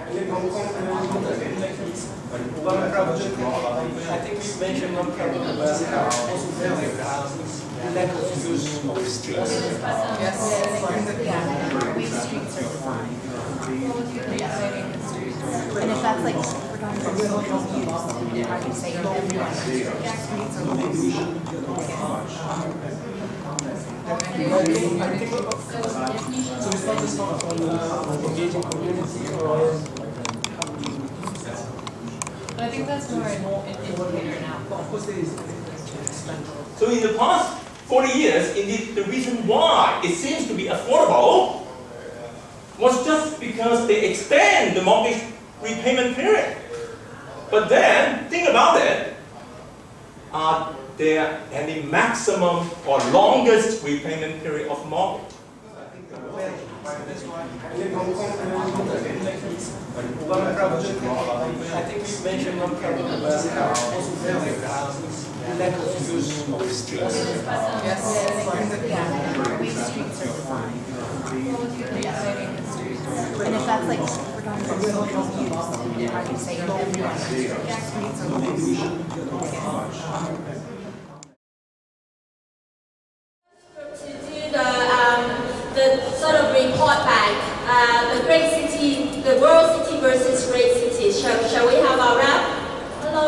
I think we mentioned one problem about also lack of use of streets. Yes. Streets are fine. And if that's like we're talking about social use, then how do you say everyone? Streets are So it's not just on engaging community or. But I think that's more an indicator now. But of course there is. So in the past 40 years, indeed, the reason why it seems to be affordable was just because they extend the mortgage repayment period. But then, think about it, are there any maximum or longest repayment period of mortgage? I think we mentioned one problem about also lack of use of streets. Yes. Streets are fine. And if that's like we're talking about social use, then how do you say everyone? Streets are the sort of report back, the great city, the world city versus great city. Shall we have our rap? Hello?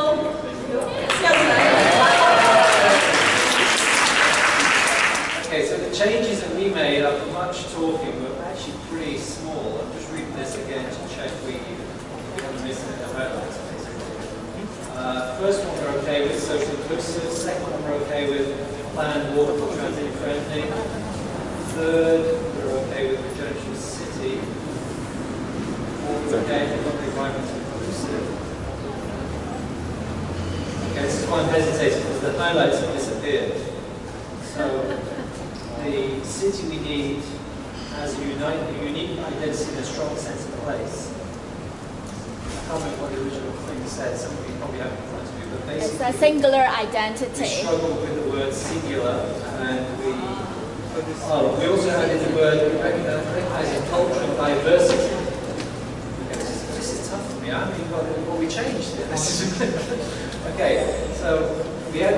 Okay, so the changes that we made after much talking were actually pretty small. I'm just reading this again to check we haven't missed any highlights. First one we're okay with, social inclusive. Second one we're okay with, planned walkable, transit friendly. Third, we're okay with regenerative city. Fourth, we're okay with local environment inclusive. Okay, this is why I'm hesitating because the highlights have disappeared. So, the city we need has a unique identity and a strong sense of place. I can't remember what the original thing said, some of you probably have it in front of you, but basically... It's a singular identity. We struggled with the word singular, and we also added the word recognizing cultural diversity. Okay, this is tough for me. I mean, what we changed here. Okay, so we got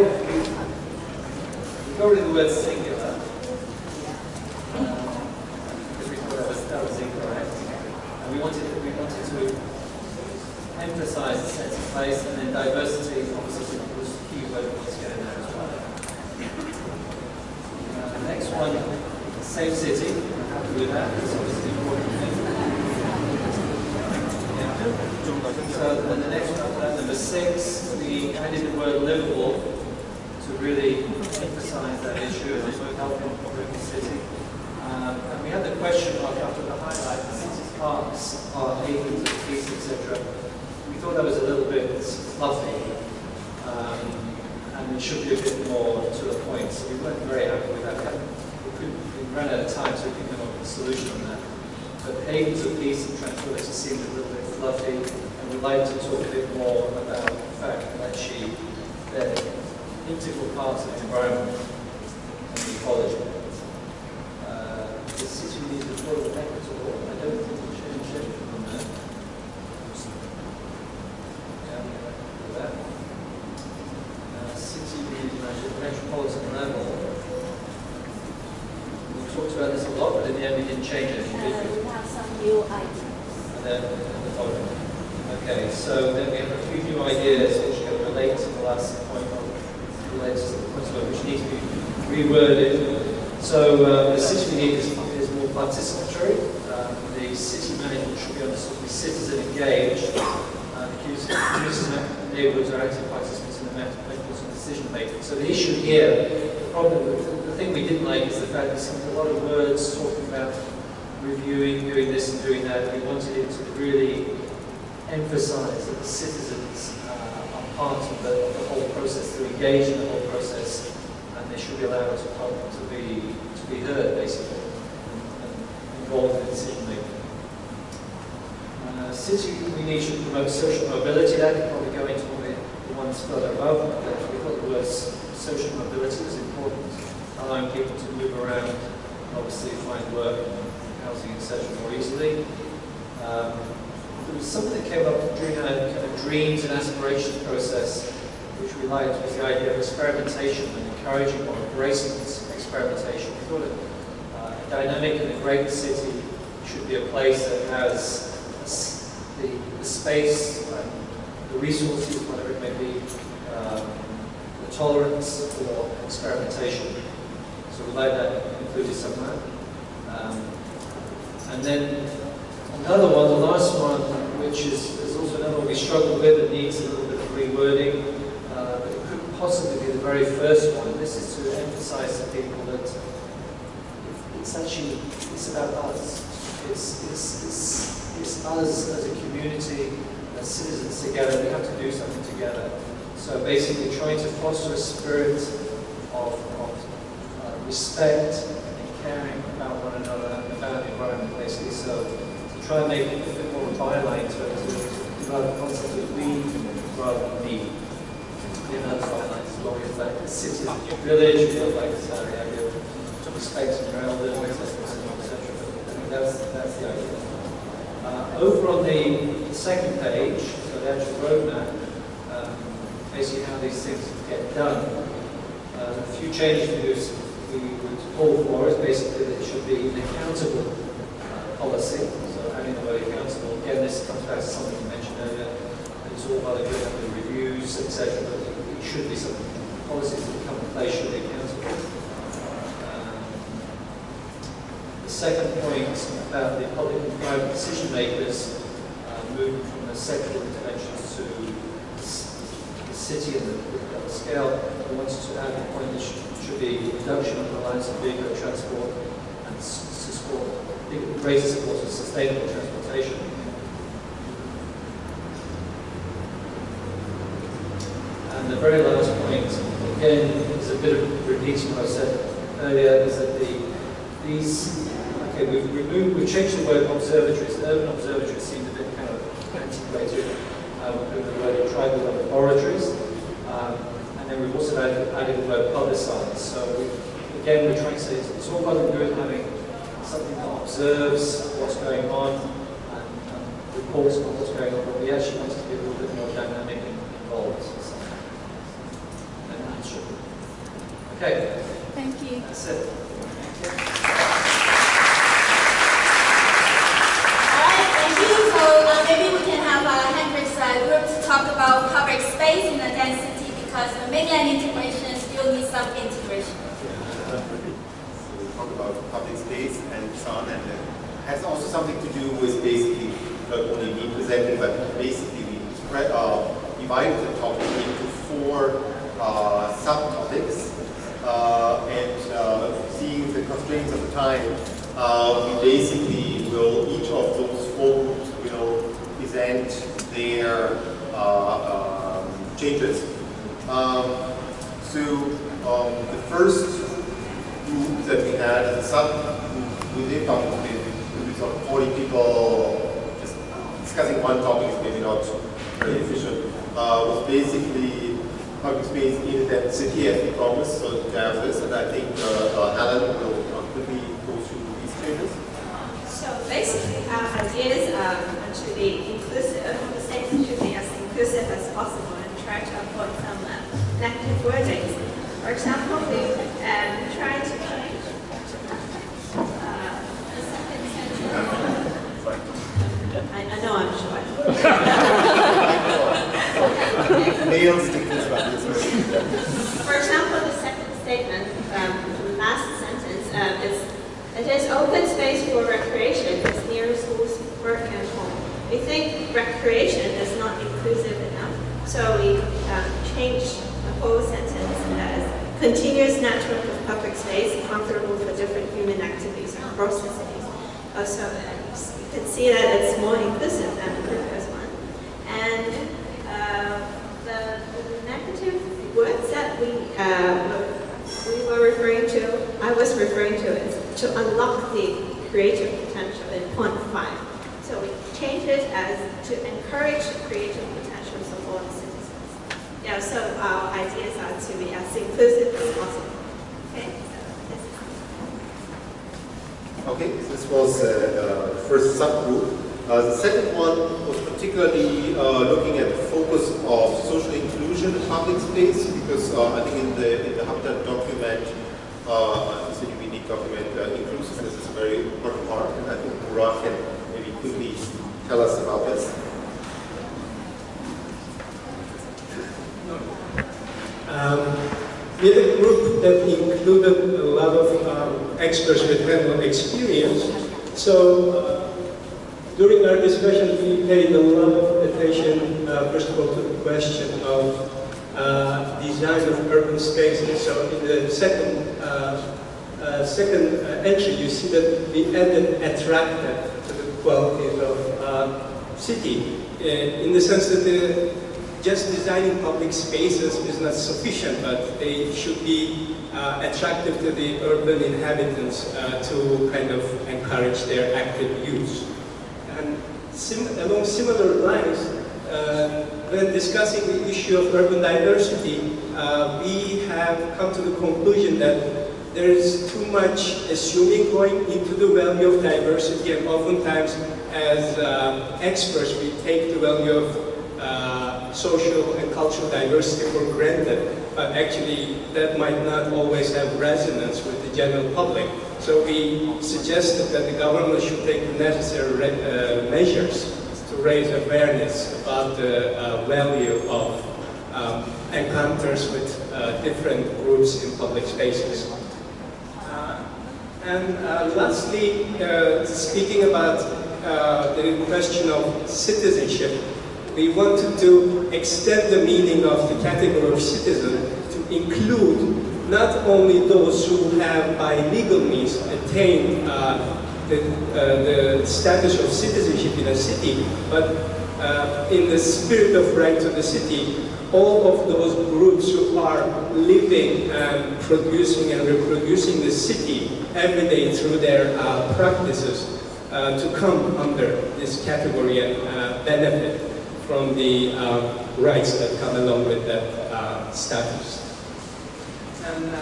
rid of the word singular. Because we thought that was incorrect. And we wanted to emphasize the sense of place, and then diversity obviously was the key word once again there as well. The next one, same city. I'm happy with that. It's obviously the important thing. Yeah. So then the next one, number 6, we added the word livable to really emphasize that issue and help in the city. And we had the question mark after the highlight, the city's parks are havens of peace, etc. We thought that was a little bit fluffy, and it should be a bit more to the point, so we weren't very happy with that. We ran out of time, so we couldn't come up with a solution on that. But havens of peace and tranquility seemed a little bit fluffy, and we'd like to talk a bit more about the fact that actually they're integral parts of the environment and the ecology. The city needs a lot of equitable. I don't think we change anything on that. That. City metropolitan level. We talked about this a lot, but in the end we didn't change anything, did we? We have some new ideas. And then the following. Okay, so then we have a few new ideas which relate to the last point, relates to the point which need to be reworded. So the city we need is more participatory. The city management should be understood to be citizen engaged. Communities and neighbourhoods are active participants in the methods of decision making. So the issue here, the thing we didn't like is the fact that there's a lot of words talking about reviewing, doing this and doing that. We wanted it to really emphasise that the citizens are part of the whole process, they're engaged in the whole process, and they should be allowed to be heard, basically, and involved in decision making. City we need to promote social mobility. That could probably go into the ones further above, but we thought the word social mobility was important, allowing people to move around, obviously find work, housing, etc. more easily. There was during a kind of dreams and aspirations process, which we liked, was the idea of experimentation and encouraging or embracing experimentation. We thought a dynamic and a great city should be a place that has the space, the resources, whatever it may be, the tolerance for experimentation. So we like that included somewhere. And then another one, the last one, which is also another one we struggled with that needs a little bit of rewording, but it couldn't possibly be the very first one. And this is to emphasize to people that it's about us. It's us as a community, as citizens together. We have to do something together. So basically trying to foster a spirit of respect and caring about one another and about the environment, basically. So to try and make it a bit more byline to develop the concept of we rather than me. You know, that's byline as well. It's like the city, village, like this area of respect and your elders, etc. That's the idea. Over on the second page, so the actual roadmap, basically how these things get done. A few changes we would call for is basically that it should be an accountable policy. So having the word accountable, again, this comes back to something you mentioned earlier. It's all about the reviews, etc. But it should be something. Policies that come in place should be accountable. The second point about the public and private decision makers moving from the sectoral interventions to the city and the scale. We wanted to add the point that should be reduction of reliance on vehicle transport and support, greater support of sustainable transportation. And the very last point, again, is a bit of repeating what I said earlier, is that we've changed the word observatories. Urban observatories seemed a bit kind of antiquated. We've put the word tribal laboratories. And then we've also added the word publicized. So we're trying to say it's all well and good having something that observes what's going on and reports on what's going on, but we actually want it to be a little bit more dynamic and involved. Okay. Thank you. That's it. Maybe we can have Hendrik's group to talk about public space in the density, because the mainland integration still needs some integration. So we talk about public space and so on, and it has also something to do with basically not only me presenting, but basically we divided the topic into 4 subtopics, and seeing the constraints of the time, we basically will, each of those 4 groups will present their changes. The first group that we had as a subgroup within public space, with sort of 40 people just discussing one topic is maybe not very efficient, was basically public space in a dense city as we promised, so to have this, and I think Alan will quickly go through these changes. So basically our idea is to be inclusive, the statement should be as inclusive as possible and try to avoid some negative wordings. For example, we try to change I know I'm short. For example, the second statement, the last sentence, it is open space for recreation is near schools, work, and home. We think recreation is not inclusive enough, so we changed the whole sentence as continuous network of public space comfortable for different human activities across the cities. So you can see that it's more inclusive than the previous one. And the negative words that we were referring to, I was referring to, is to unlock the creative potential in point 5. So we changed it as to encourage the creative potentials of all the citizens. Yeah, so our ideas are to be as inclusive as possible. Okay, so this is Okay, this was the first subgroup. The second one was particularly looking at the focus of social inclusion in public space, because I think in the Habitat document, it's a unique document, inclusiveness is a very important part, and I think Murat can maybe quickly tell us about this. We had a group that included a lot of experts with hands-on experience. So during our discussion, we paid a lot of attention, first of all, to the question of design of urban spaces. So in the second entry, you see that we added attractive to the qualities of city, in the sense that just designing public spaces is not sufficient, but they should be attractive to the urban inhabitants to kind of encourage their active use. And along similar lines, when discussing the issue of urban diversity, we have come to the conclusion that there is too much assuming going into the value of diversity, and oftentimes as experts we take the value of social and cultural diversity for granted, but actually that might not always have resonance with the general public. So we suggested that the government should take the necessary measures to raise awareness about the value of encounters with different groups in public spaces. And lastly, speaking about the question of citizenship, we wanted to extend the meaning of the category of citizen to include not only those who have by legal means attained the status of citizenship in a city, but in the spirit of right to the city, all of those groups who are living and producing and reproducing the city every day through their practices to come under this category and benefit from the rights that come along with that status. And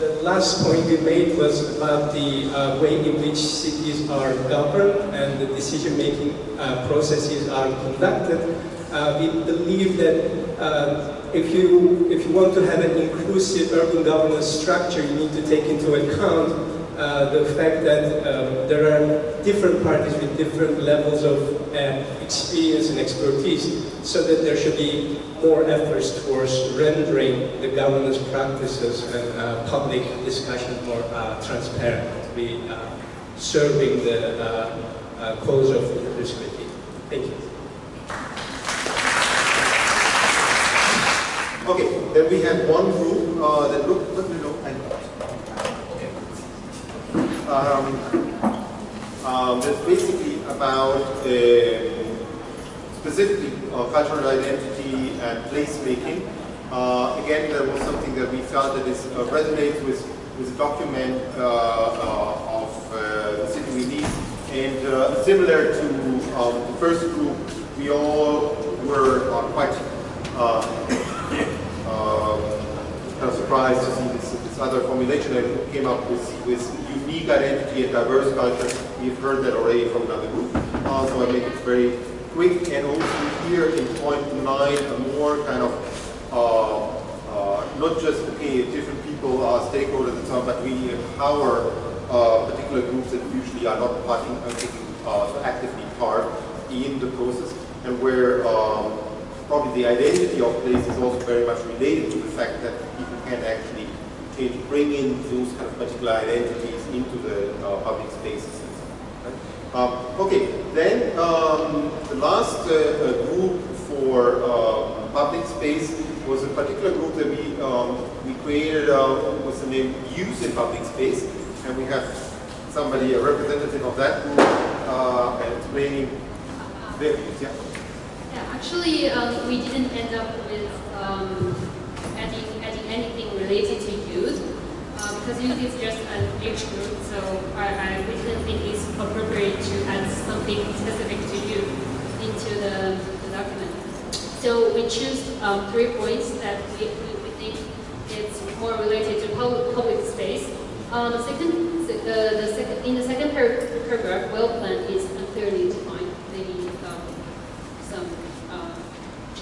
the last point we made was about the way in which cities are governed and the decision-making processes are conducted. We believe that if you want to have an inclusive urban governance structure, you need to take into account the fact that there are different parties with different levels of experience and expertise, so that there should be more efforts towards rendering the governance practices and public discussions more transparent, to be serving the cause of inclusivity. Thank you. Okay, then we had one group that looked, that's basically about specifically cultural identity and placemaking. Again, there was something that we felt that resonates with the document of the city we need. And similar to the first group, we all were quite kind of surprised to see this other formulation that came up with unique identity and diverse culture. We've heard that already from another group. So I make it very quick. And also here in point 9, a more kind of not just different people are stakeholders and so on, but we empower particular groups that usually are not taking actively part in the process, and where probably the identity of place is also very much related to the fact that people can actually bring in those kind of particular identities into the public spaces. Okay, then the last group for public space was a particular group that we created with the name Use in Public Space, and we have somebody, a representative of that group, explaining their views. Yeah. Yeah, actually, we didn't end up with adding anything related to youth, because youth is just an age group, so we didn't think it's appropriate to add something specific to youth into the document. So we choose 3 points that we think it's more related to public space. In the second paragraph, well planned is unclearly defined.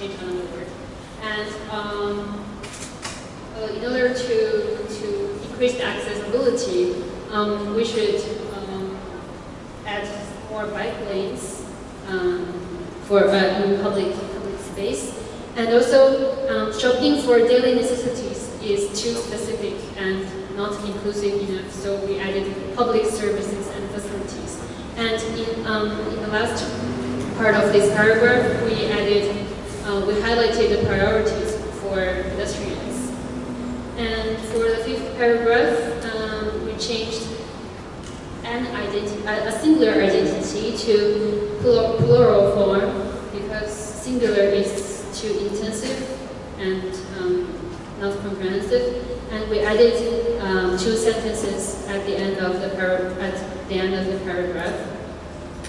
change another word. And in order to increase the accessibility, we should add more bike lanes for in public space. And also, shopping for daily necessities is too specific and not inclusive enough, so we added public services and facilities. And in the last part of this paragraph, we highlighted the priorities for pedestrians. And for the fifth paragraph, we changed a singular identity to plural form, because singular is too intensive and not comprehensive. And we added 2 sentences at the end of the paragraph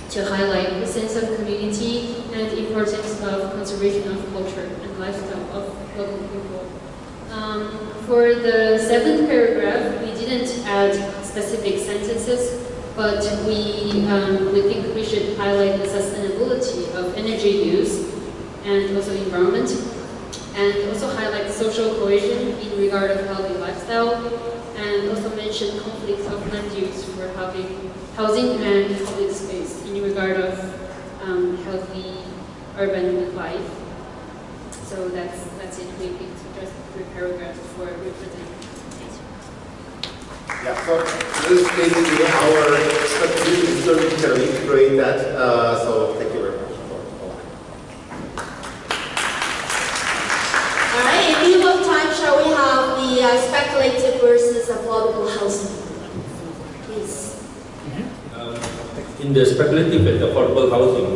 to highlight the sense of community and the importance of conservation of culture and lifestyle of local people. For the 7th paragraph, we didn't add specific sentences, but we think we should highlight the sustainability of energy use and also environment, and also highlight social cohesion in regard of healthy lifestyle, and also mention conflicts of land use for housing and public space in regard of healthy urban life. So that's it. We picked just 3 paragraphs for representation. Yeah, so this is basically our strategy so we can integrate that. So thank you very much for that. All right, in lieu of time, shall we have the speculative versus affordable housing? Please. In the speculative and affordable housing,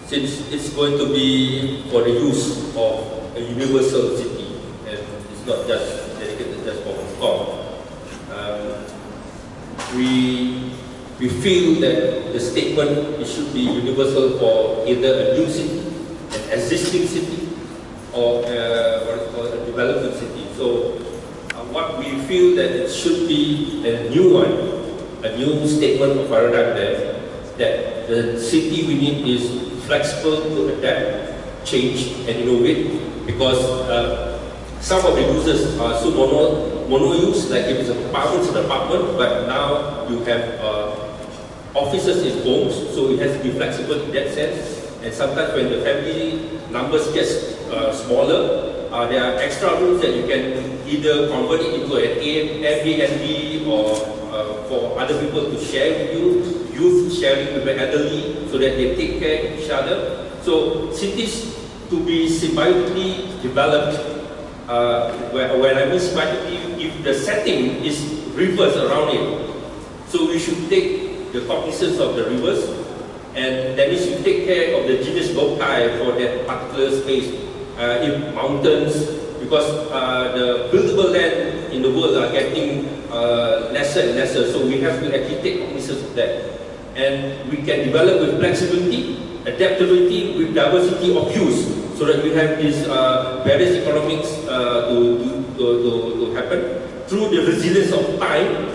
since it's going to be for the use of a universal city, and it's not just dedicated just for Hong Kong, we feel that the statement it should be universal for either a new city, an existing city, or a development city. So what we feel that it should be a new one, a new statement of paradigm there, that the city we need is flexible to adapt, change, and innovate, because some of the users are so mono-use, like if it's an apartment, but now you have offices in homes, so it has to be flexible in that sense. And sometimes when the family numbers get smaller, there are extra rooms that you can either convert it into an Airbnb or for other people to share with you, youth sharing with the elderly so that they take care of each other. So cities to be symbiotically developed, when I mean symbiotically, if the setting is rivers around it, so we should take the cognizance of the rivers, and that means you take care of the genus loci for that particular space. If mountains, because the buildable land in the world are getting lesser and lesser, so we have to actually take cognizance of that. And we can develop with flexibility, adaptability, with diversity of use, so that we have these various economics to happen through the resilience of time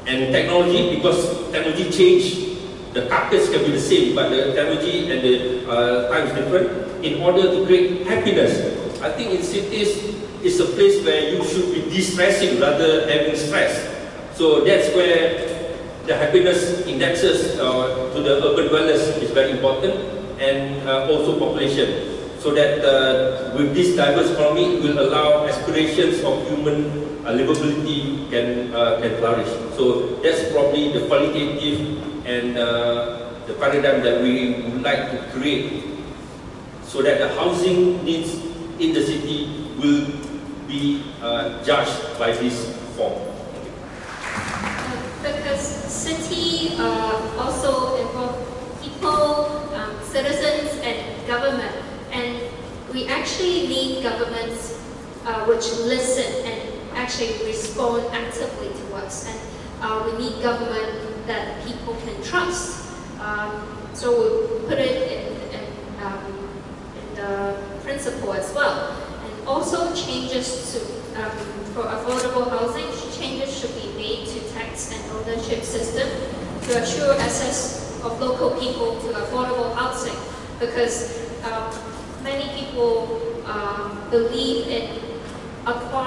and technology, because technology change. The carcass can be the same, but the technology and the time is different. In order to create happiness, I think in cities, it's a place where you should be de-stressing rather than having stress. So that's where the happiness indexes to the urban dwellers is very important, and also population. So that with this diverse economy, it will allow aspirations of human livability can flourish. So that's probably the qualitative and the paradigm that we would like to create, so that the housing needs in the city will be judged by this form. Because city also involve people, citizens, and government, and we actually need governments which listen and actually respond actively to us, and we need government that people can trust. So we put it in the principle as well. And also changes to, for affordable housing, changes should be made to tax and ownership system to assure access of local people to affordable housing. because many people believe in acquiring